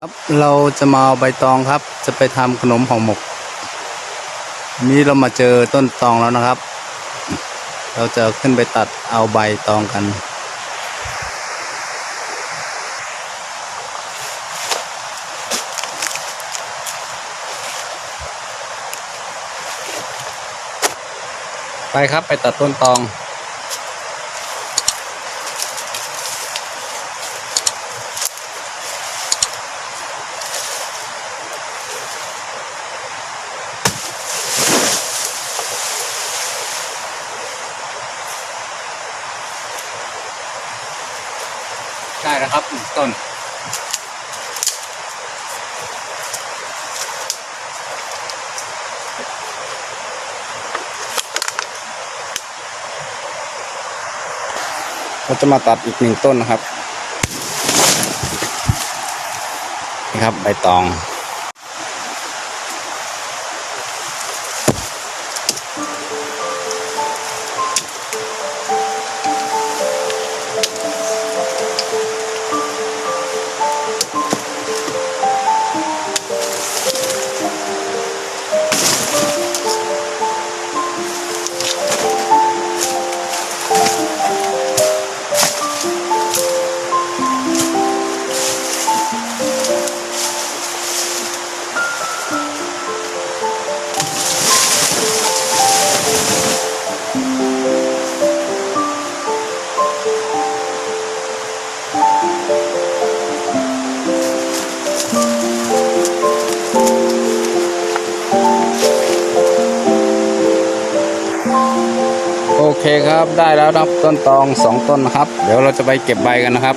ครับเราจะมาเอาใบตองครับจะไปทำขนมห่อหมกนี้เรามาเจอต้นตองแล้วนะครับเราจะขึ้นไปตัดเอาใบตองกันไปครับไปตัดต้นตองได้แล้วครับต้นเราจะมาตัดอีก1 ต้นนะครับนี่ครับใบตองโอเคครับได้แล้วครับต้นตอง2 ต้นนะครับเดี๋ยวเราจะไปเก็บใบกันนะครับ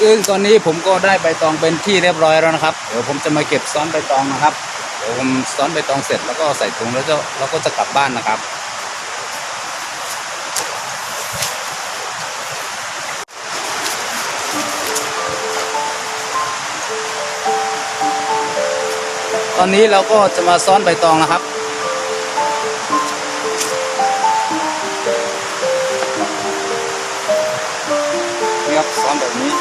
ซึ่งตอนนี้ผมก็ได้ใบตองเป็นที่เรียบร้อยแล้วนะครับเดี๋ยวผมจะมาเก็บซ้อนใบตองนะครับเดี๋ยวผมซ้อนใบตองเสร็จแล้วก็ใส่ถุงแล้วเราก็จะกลับบ้านนะครับตอนนี้เราก็จะมาซ้อนใบตองนะครับนี่ครับซ้อนแบบนี้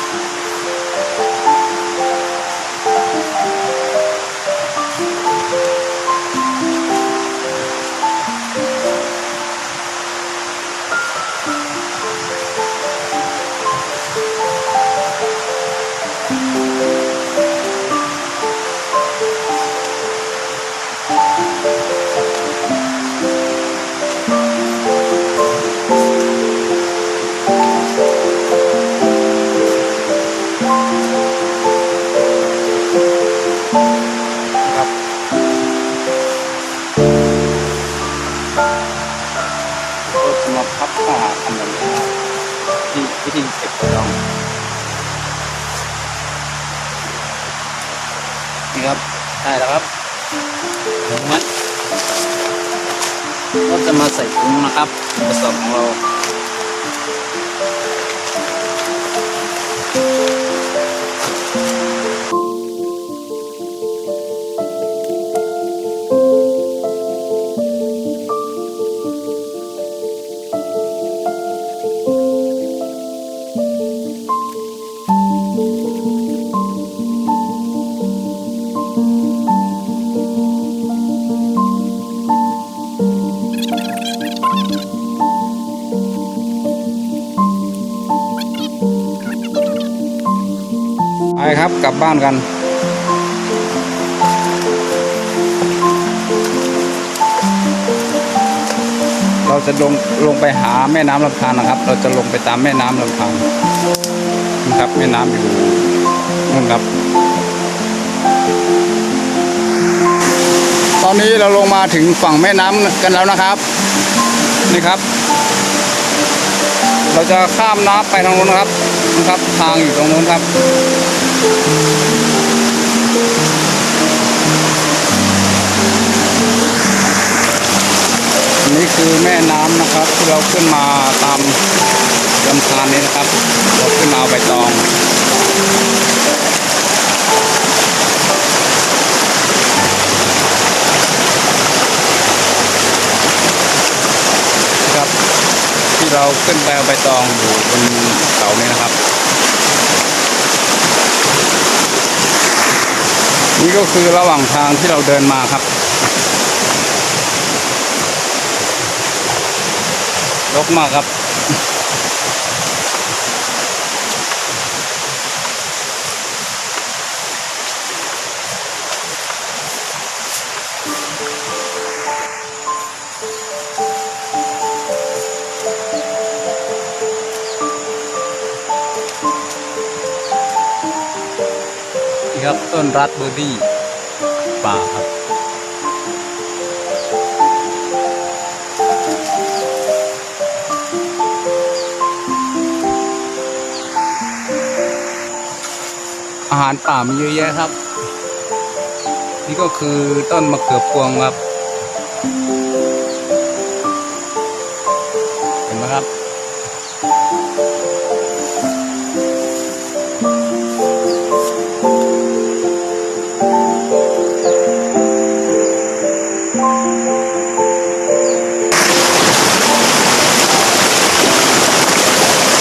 ตองนี่ครับได้แล้วครับถุงมัดก็จะมาใส่ถุงนะครับกระสอบของเราไปครับกลับบ้านกัน เราจะลงไปหาแม่น้ำลำธารนะครับ เราจะลงไปตามแม่น้ำลำธารนะครับแม่น้ำอยู่นู่นครับตอนนี้เราลงมาถึงฝั่งแม่น้ำกันแล้วนะครับนี่ครับเราจะข้ามน้ำไปทางนู้นนะครับทางอยู่ตรงนู้นครับนี่คือแม่น้ำนะครับที่เราขึ้นมาตามลำธารนี้นะครับเราขึ้นมาเอาใบตองครับที่เราขึ้นไปเอาใบตองอยู่บนเขานี้นะครับนี่ก็คือระหว่างทางที่เราเดินมาครับรกมากครับนี่ครับต้นรัสเบอร์รี่ป่าครับอาหารป่ามีเยอะแยะครับนี่ก็คือต้นมะเขือพวงครับเห็นไหมครับ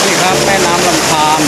นี่ครับแม่น้ำลำธาร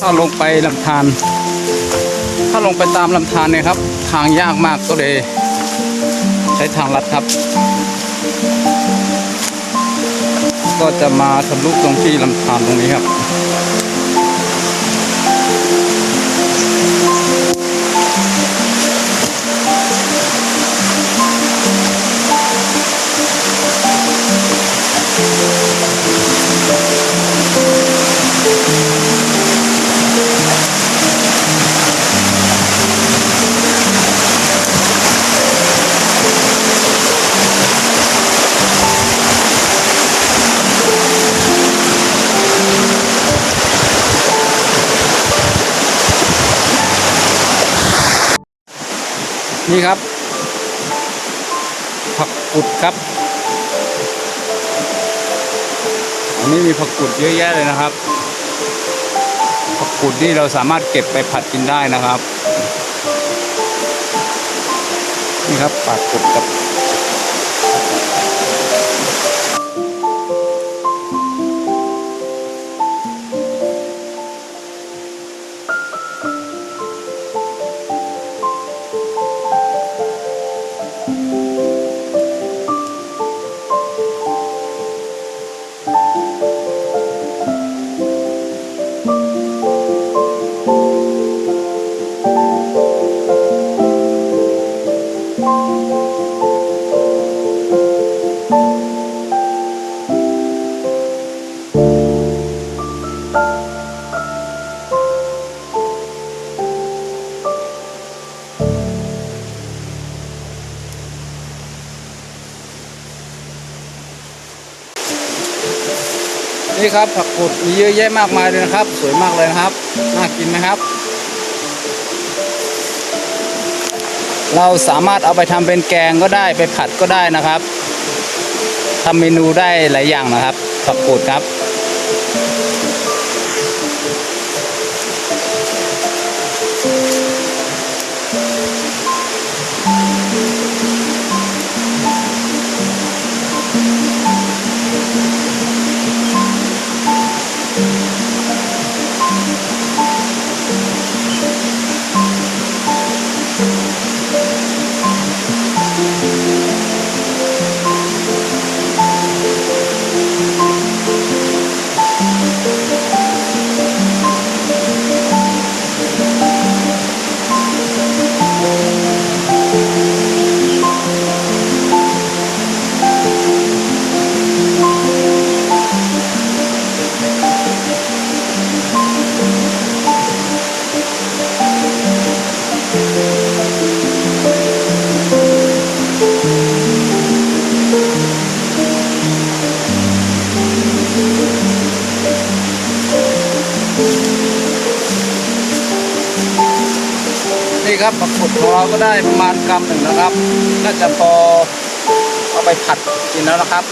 ถ้าลงไปลำธารถ้าลงไปตามลำธารเนี่ยครับทางยากมากก็เลยใช้ทางลัดครับก็จะมาทะลุตรงที่ลำธารตรงนี้ครับนี่ครับผักกุดครับอันนี้มีผักกุดเยอะแยะเลยนะครับผักกุดนี่เราสามารถเก็บไปผัดกินได้นะครับ นี่ครับปากกดกับนี่ครับผักกดมีเยอะแยะมากมายเลยนะครับสวยมากเลยนะครับน่ากินไหมครับเราสามารถเอาไปทำเป็นแกงก็ได้ไปผัดก็ได้นะครับทำเมนูได้หลายอย่างนะครับผักกดครับนี่ครับผักกดของเราก็ได้ประมาณกำหนึ่งนะครับน่าจะพอเอาไปผัดกินแล้วนะครับ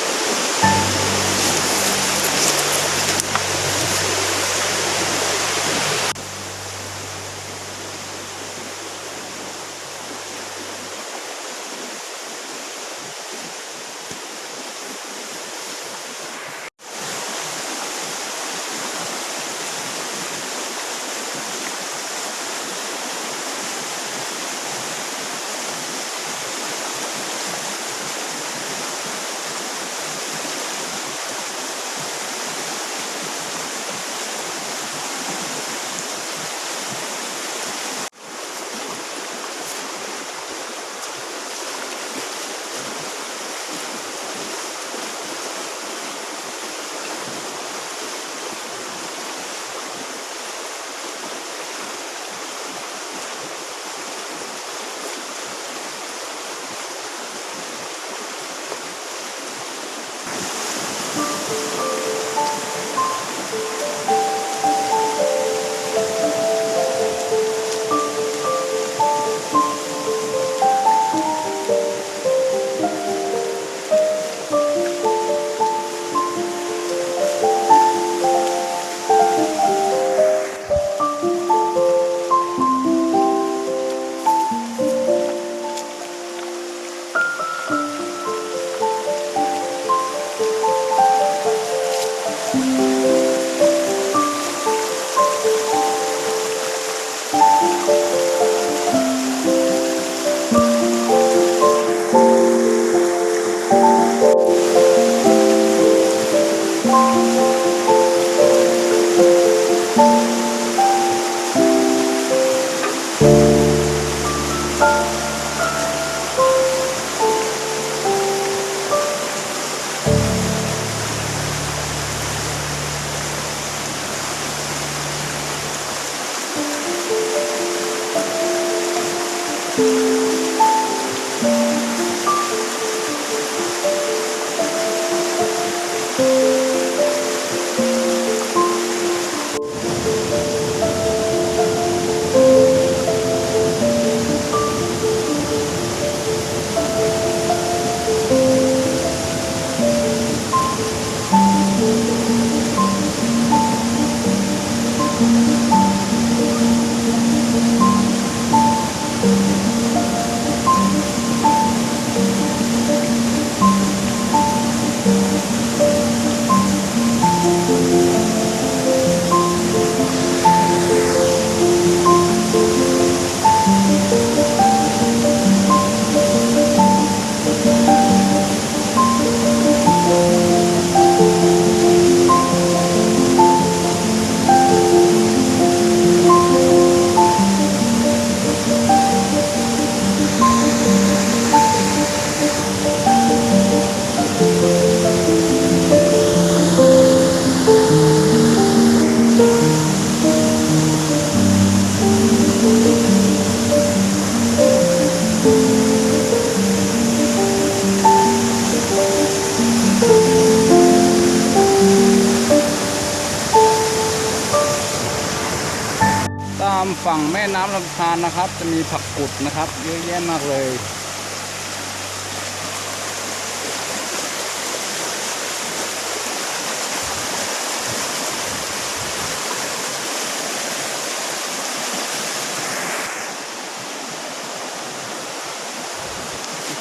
ามฝั่งแม่น้ำลำธารนะครับจะมีผักกุดนะครับเยอะแยะมากเลย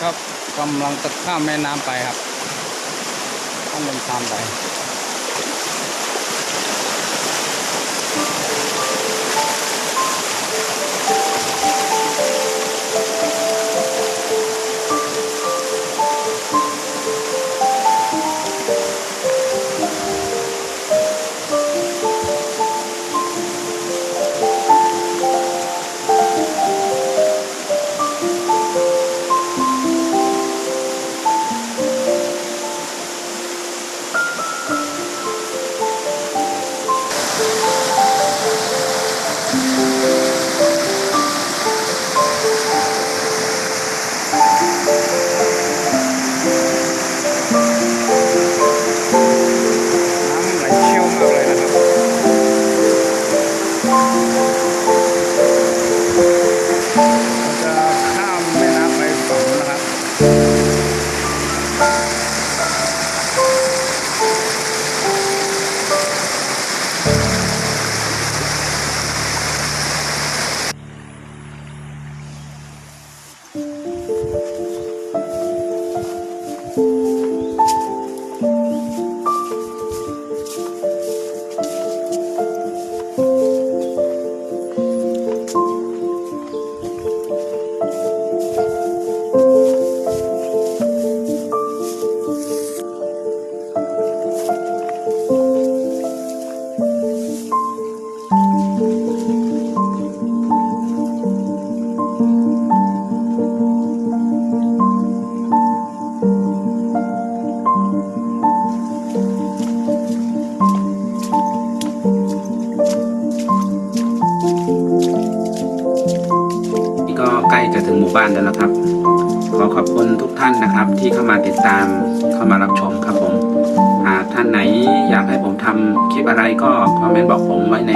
ครับกำลังจะข้ามแม่น้ำไปครับข้ามลำธารไปก็ใกล้จะถึงหมู่บ้านแล้วนะครับขอขอบคุณทุกท่านนะครับที่เข้ามาติดตามเข้ามารับชมครับผมหากท่านไหนอยากให้ผมทำคลิปอะไรก็คอมเมนต์บอกผมไว้ใน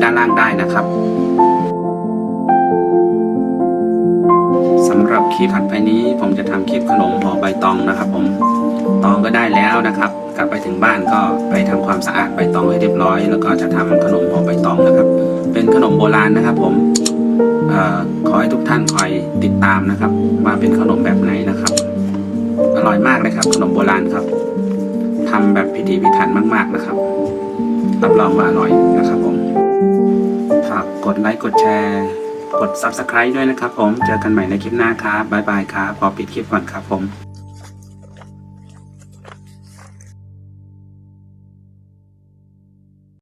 ด้านล่างได้นะครับสำหรับคลิปถัดไปนี้ผมจะทำคลิปขนมห่อใบตองนะครับผมตองก็ได้แล้วนะครับกลับไปถึงบ้านก็ไปทำความสะอาดใบตองให้เรียบร้อยแล้วก็จะทำขนมห่อใบตองนะครับเป็นขนมโบราณนะครับผมขอให้ทุกท่านคอยติดตามนะครับว่าเป็นขนมแบบไหนนะครับอร่อยมากเลยครับขนมโบราณครับทำแบบพิถีพิถันมากๆนะครับรับรองว่าอร่อยนะครับผมฝากกดไลค์กดแชร์กด Subscribe ด้วยนะครับผมเจอกันใหม่ในคลิปหน้าครับบ๊ายบายครับขอปิดคลิปก่อนครับผม